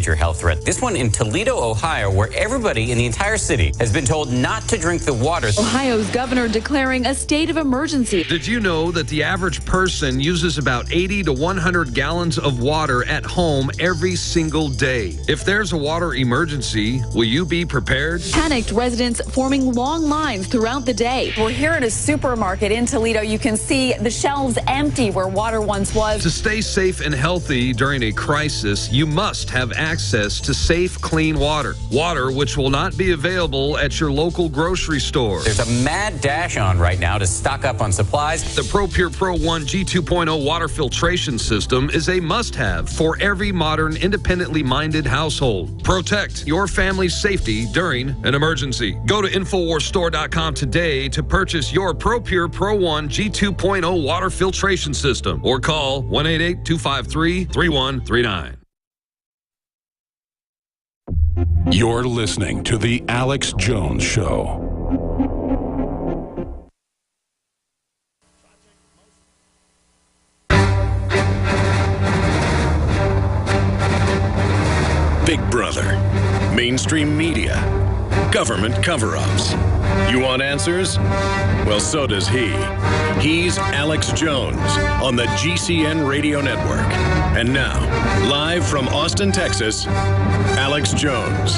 major health threat. This one in Toledo, Ohio, where everybody in the entire city has been told not to drink the water. Ohio's governor declaring a state of emergency. Did you know that the average person uses about 80 to 100 gallons of water at home every single day? If there's a water emergency, will you be prepared? Panicked residents forming long lines throughout the day. We're here at a supermarket in Toledo. You can see the shelves empty where water once was. To stay safe and healthy during a crisis, you must have access to safe, clean water. Water which will not be available at your local grocery store. There's a mad dash on right now to stock up on supplies. The ProPure Pro 1 G2.0 water filtration system is a must-have for every modern, independently minded household. Protect your family's safety during an emergency. Go to InfoWarsStore.com today to purchase your ProPure Pro 1 G2.0 water filtration system or call 1-888-253-3139. You're listening to The Alex Jones Show. Big Brother, mainstream media, government cover-ups. You want answers? Well, so does he. He's Alex Jones on the GCN Radio Network. And now, live from Austin, Texas, Alex Jones.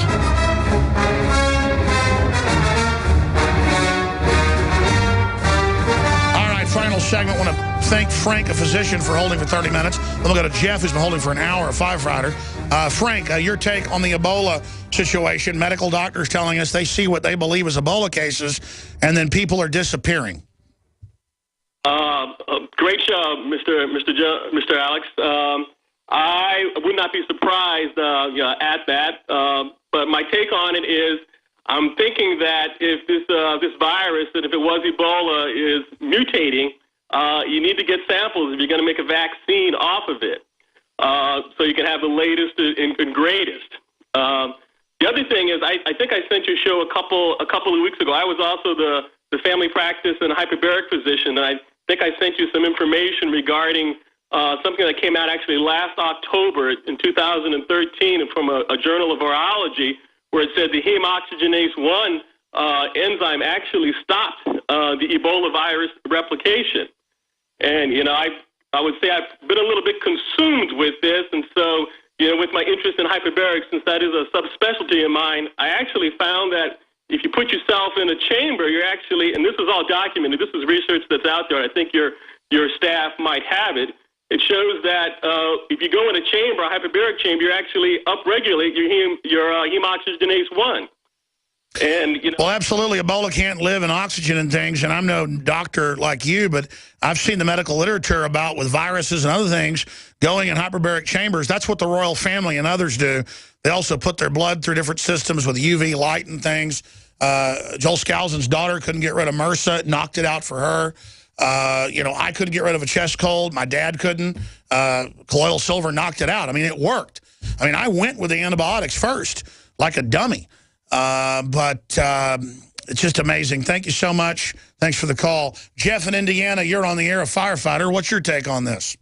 All right, final segment. I want to thank Frank, a physician, for holding for 30 minutes. Then we'll go to Jeff, who's been holding for an hour, a firefighter. Frank, your take on the Ebola situation. Medical doctors telling us they see what they believe is Ebola cases, and then people are disappearing. Great show, Mr. Alex. I would not be surprised at that. But my take on it is, I'm thinking that if this virus, that if it was Ebola, is mutating, you need to get samples if you're going to make a vaccine off of it, so you can have the latest and greatest. The other thing is, I think I sent you a show a couple of weeks ago. I was also the family practice and hyperbaric physician, and I think I sent you some information regarding something that came out actually last October in 2013 from a journal of virology, where it said the heme oxygenase 1 enzyme actually stopped the Ebola virus replication. And, I would say I've been a little bit consumed with this, and so, with my interest in hyperbarics, since that is a subspecialty of mine, I actually found that if you put yourself in a chamber, you're actually, and this is all documented, this is research that's out there, I think your staff might have it. It shows that if you go in a chamber, a hyperbaric chamber, you actually upregulate your heme oxygenase 1. And, Well, absolutely. Ebola can't live in oxygen and things, and I'm no doctor like you, but I've seen the medical literature about with viruses and other things going in hyperbaric chambers. That's what the royal family and others do. They also put their blood through different systems with UV light and things. Joel Skousen's daughter couldn't get rid of MRSA, knocked it out for her. I couldn't get rid of a chest cold. My dad couldn't. Colloidal silver knocked it out. I mean, it worked. I mean, I went with the antibiotics first, like a dummy. But it's just amazing. Thank you so much. Thanks for the call. Jeff in Indiana, you're on the air, a firefighter. What's your take on this?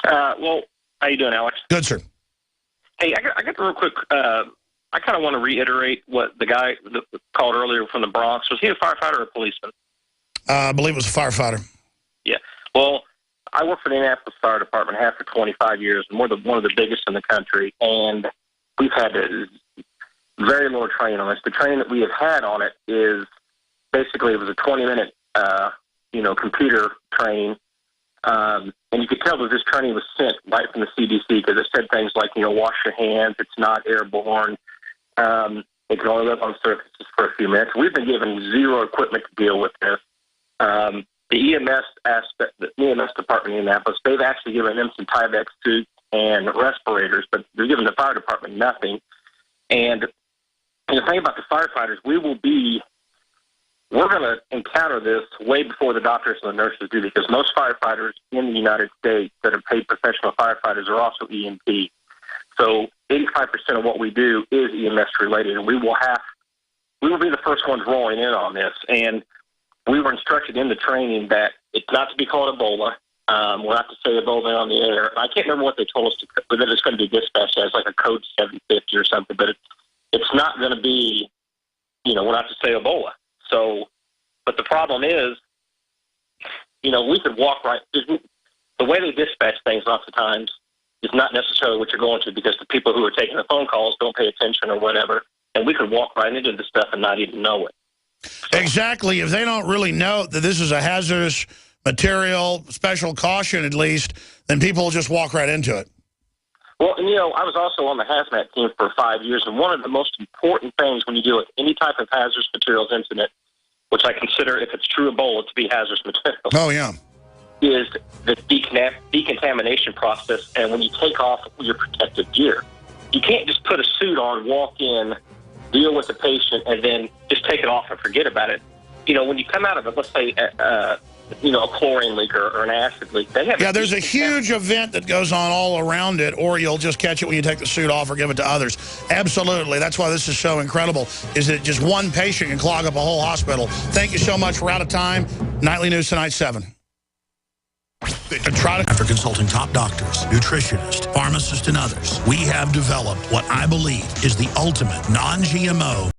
Well, how you doing, Alex? Good, sir. Hey, I got real quick. I kind of want to reiterate what the guy that called earlier from the Bronx. Was he a firefighter or a policeman? I believe it was a firefighter. Yeah. Well, I work for the Indianapolis Fire Department, have for 25 years, and we're one of the biggest in the country. And we've had very little training on this. The training that we have had on it is basically, it was a 20-minute, computer training. And you could tell that this training was sent right from the CDC, because it said things like, wash your hands, it's not airborne, it can only live on surfaces for a few minutes. We've been given zero equipment to deal with this. The EMS department in Indianapolis, they've actually given them some Tyvek suits and respirators, but they're giving the fire department nothing. And the thing about the firefighters, we're going to encounter this way before the doctors and the nurses do, because most firefighters in the United States that are paid professional firefighters are also EMT. So 85% of what we do is EMS related, and we will be the first ones rolling in on this. And we were instructed in the training that it's not to be called Ebola. We'll have to say Ebola on the air. I can't remember what they told us that it's going to be dispatched as, like a code 750 or something, but it's not going to be, we'll have to say Ebola. So, but the problem is, we could walk right. The way they dispatch things lots of times is not necessarily what you're going to, because the people who are taking the phone calls don't pay attention or whatever, and we could walk right into the stuff and not even know it. Exactly. If they don't really know that this is a hazardous material, special caution at least, then people will just walk right into it. Well, and I was also on the hazmat team for 5 years, and one of the most important things when you deal with any type of hazardous materials incident, which I consider, if it's true Ebola, to be hazardous material. Oh, yeah. Is the decontamination process, and when you take off your protective gear. You can't just put a suit on, walk in, deal with the patient, and then just take it off and forget about it. When you come out of it, let's say, a chlorine leak or an acid leak. There's a huge event that goes on all around it, or you'll just catch it when you take the suit off or give it to others. Absolutely. That's why this is so incredible, is that just one patient can clog up a whole hospital. Thank you so much. We're out of time. Nightly News Tonight, 7. After consulting top doctors, nutritionists, pharmacists, and others, we have developed what I believe is the ultimate non-GMO